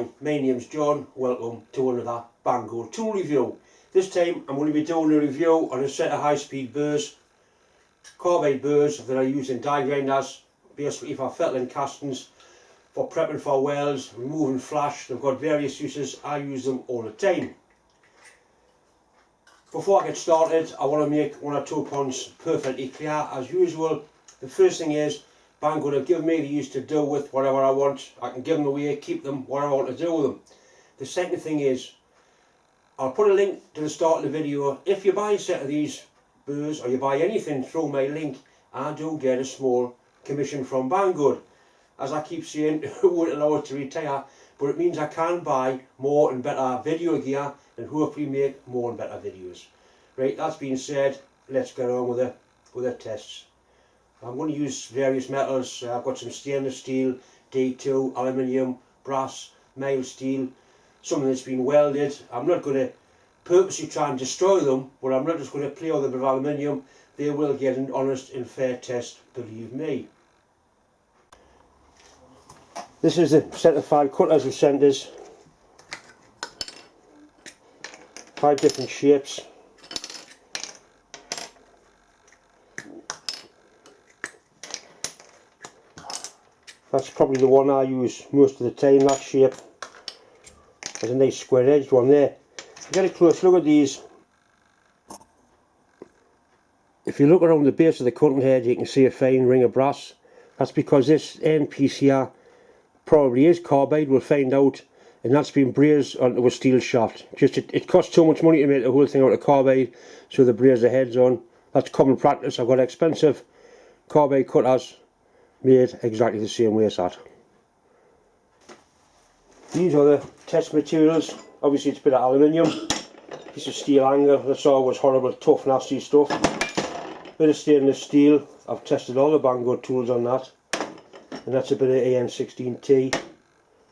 Hi, my name's John. Welcome to another Banggood tool review. This time I'm going to be doing a review on a set of high-speed burrs, carbide burrs that I use in die grinders, basically for fettling castings, for prepping for welds, removing flash. They've got various uses. I use them all the time. Before I get started, I want to make one or two points perfectly clear. As usual, the first thing is Banggood have given me the use to do with whatever I want. I can give them away, keep them, whatever I want to do with them. The second thing is, I'll put a link to the start of the video. If you buy a set of these burrs or you buy anything through my link, I do get a small commission from Banggood. As I keep saying, I won't allow it to retire, but it means I can buy more and better video gear and hopefully make more and better videos. Right, that's being said, let's get on with the tests. I'm going to use various metals. I've got some stainless steel, D2, aluminium, brass, mild steel, something that's been welded. I'm not going to purposely try and destroy them, but I'm not just going to play with them with aluminium. They will get an honest and fair test, believe me. This is the set of 5 cutters with centres, 5 different shapes. That's probably the one I use most of the time, that shape. There's a nice square edged one there. Get a close look at these. If you look around the base of the cutting head, you can see a fine ring of brass. That's because this end piece here probably is carbide, we'll find out, and that's been brazed onto a steel shaft. Just it costs too much money to make the whole thing out of carbide, so they braze the heads on. That's common practice. I've got expensive carbide cutters made exactly the same way as that. These are the test materials. Obviously it's a bit of aluminium, piece of steel hanger. That's always horrible, tough, nasty stuff. Bit of stainless steel. I've tested all the Banggood tools on that, and that's a bit of AN16T.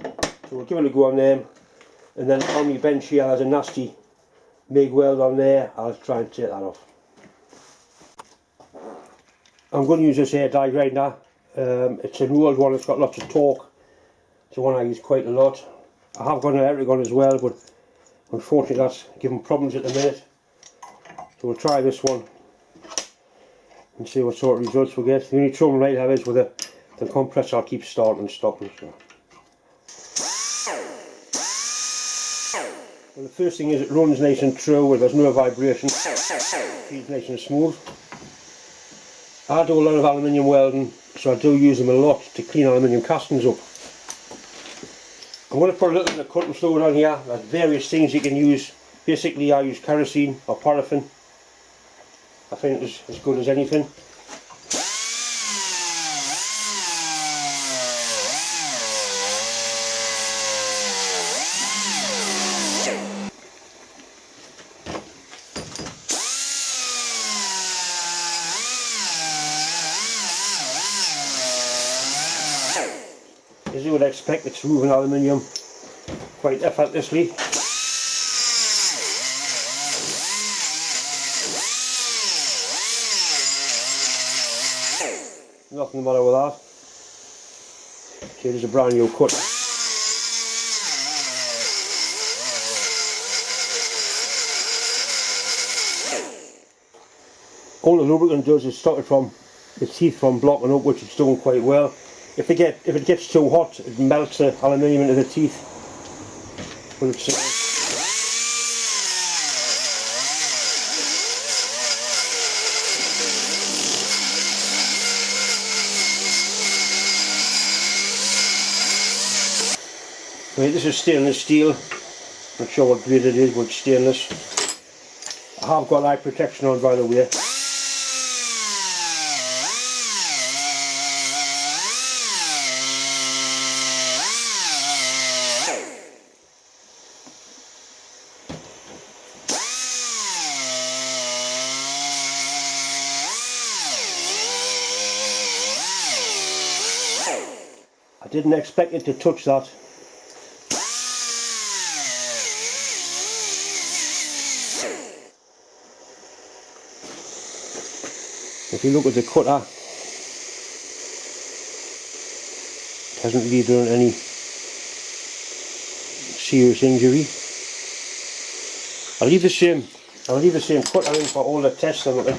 So we'll give it a go on them, and then on my bench here there's a nasty MIG weld on there. I'll try and take that off. I'm going to use this here die grinder. It's an old one, it's got lots of torque. It's the one I use quite a lot. I have got an electric one as well, but unfortunately that's giving problems at the minute. So we'll try this one and see what sort of results we get. The only trouble I have is with the compressor, I'll keep starting and stopping. So. Well, the first thing is it runs nice and true, and there's no vibration. It's nice and smooth. I do a lot of aluminium welding, so I do use them a lot to clean aluminium castings up. I'm going to put a little bit of cutting fluid on here. There's various things you can use. Basically I use kerosene or paraffin. I think it's as good as anything. As you would expect, it's moving aluminium quite effortlessly. Nothing the matter with that. See, there's a brand new cut. All the lubricant does is stop it from the teeth from blocking up, which it's doing quite well. If it gets too hot, it melts the aluminium into the teeth. But it's right, this is stainless steel. Not sure what grade it is, but it's stainless. I have got eye protection on, by the way. I didn't expect it to touch that. If you look at the cutter, it hasn't really done any serious injury. I'll leave the same cutter in for all the tests and looking.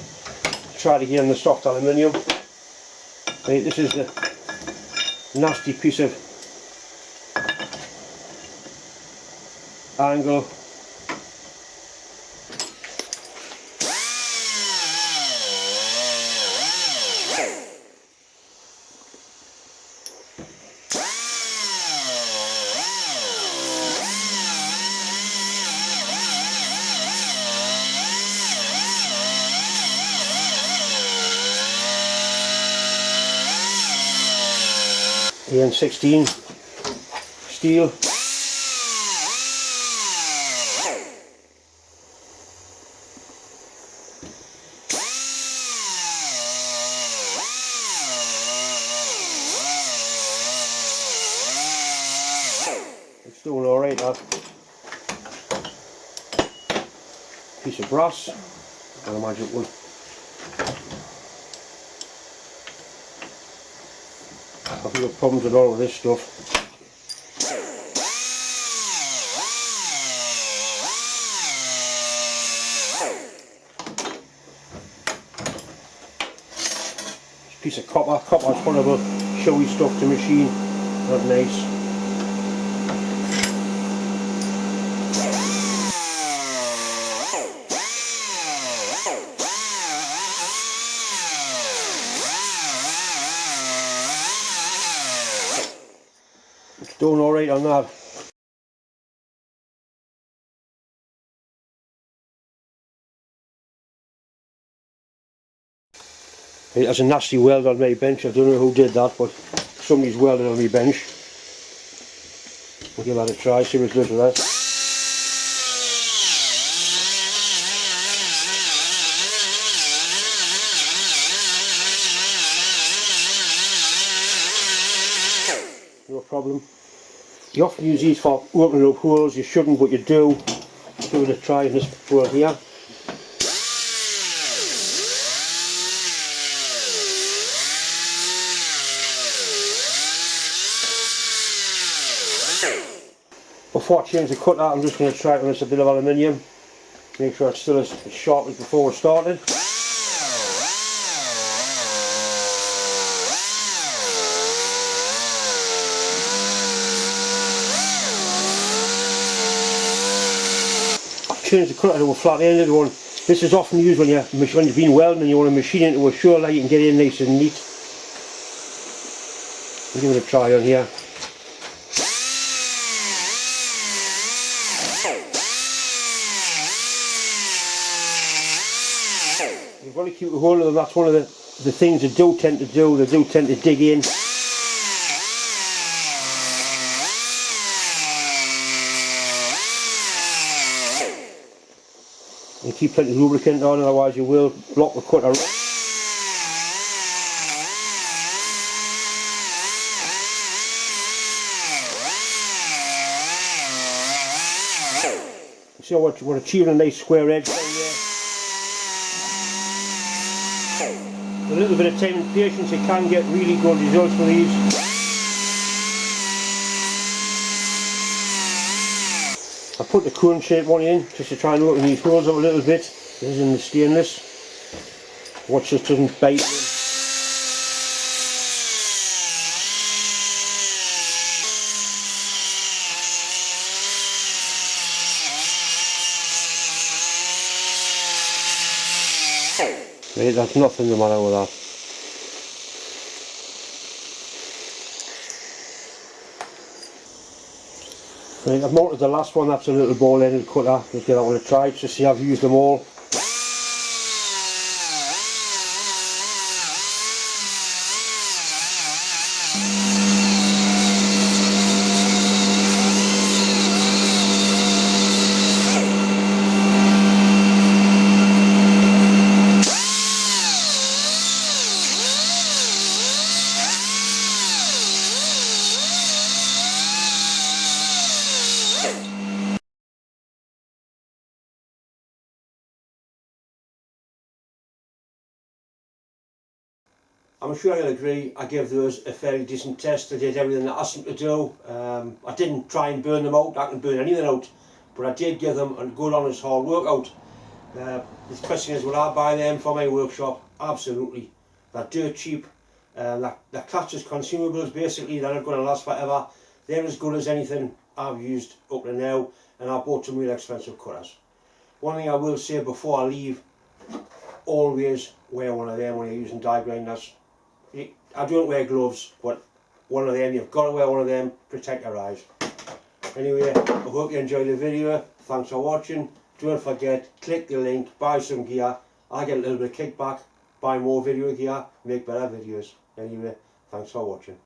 Try to get in the soft aluminium. Right, this is the nasty piece of angle. AN16 steel. It's doing alright, that piece of brass. I imagine it will. I've got problems with all of this stuff. This piece of copper. Copper's one of the showy stuff to machine. Not nice. It's doing alright on that. There's a nasty weld on my bench. I don't know who did that, but somebody's welded on my bench. We'll give that a try, see what it's doing to that. No problem. You often use these for opening up holes. You shouldn't, but you do. Give it a try in this hole here. Before I change the cutter, I'm just going to try it on this a bit of aluminium. Make sure it's still as sharp as before we started. Change the cutter to a flat-ended one. This is often used when you've been welding and you want to machine into a show light and get it in nice and neat. I'll give it a try on here. You've got to keep a hold of them. That's one of the things they do tend to do. They do tend to dig in. And keep plenty of lubricant on, otherwise you will block the cutter. See, I want to achieve a nice square edge down there. A little bit of time and patience, you can get really good results with these. I put the cone shaped one in just to try and open these holes up a little bit. This is in the stainless. Watch this doesn't bite in. Right, that's nothing the matter with that. Right, I've mounted the last one. That's a little ball-ended cutter. Just give that one a try just to see I've used them all. I'm sure you'll agree, I gave those a fairly decent test. I did everything I asked them to do. I didn't try and burn them out, I can burn anything out, but I did give them a good honest hard workout. The question is, will I buy them for my workshop? Absolutely. They're dirt cheap, they're classed as consumables basically, they're not going to last forever. They're as good as anything I've used up to now, and I bought some real expensive cutters. One thing I will say before I leave, always wear one of them when you're using die grinders. I don't wear gloves, but one of them, you've got to wear one of them, protect your eyes. Anyway, I hope you enjoyed the video. Thanks for watching. Don't forget, click the link, buy some gear. I get a little bit of kickback, buy more video gear, make better videos. Anyway, thanks for watching.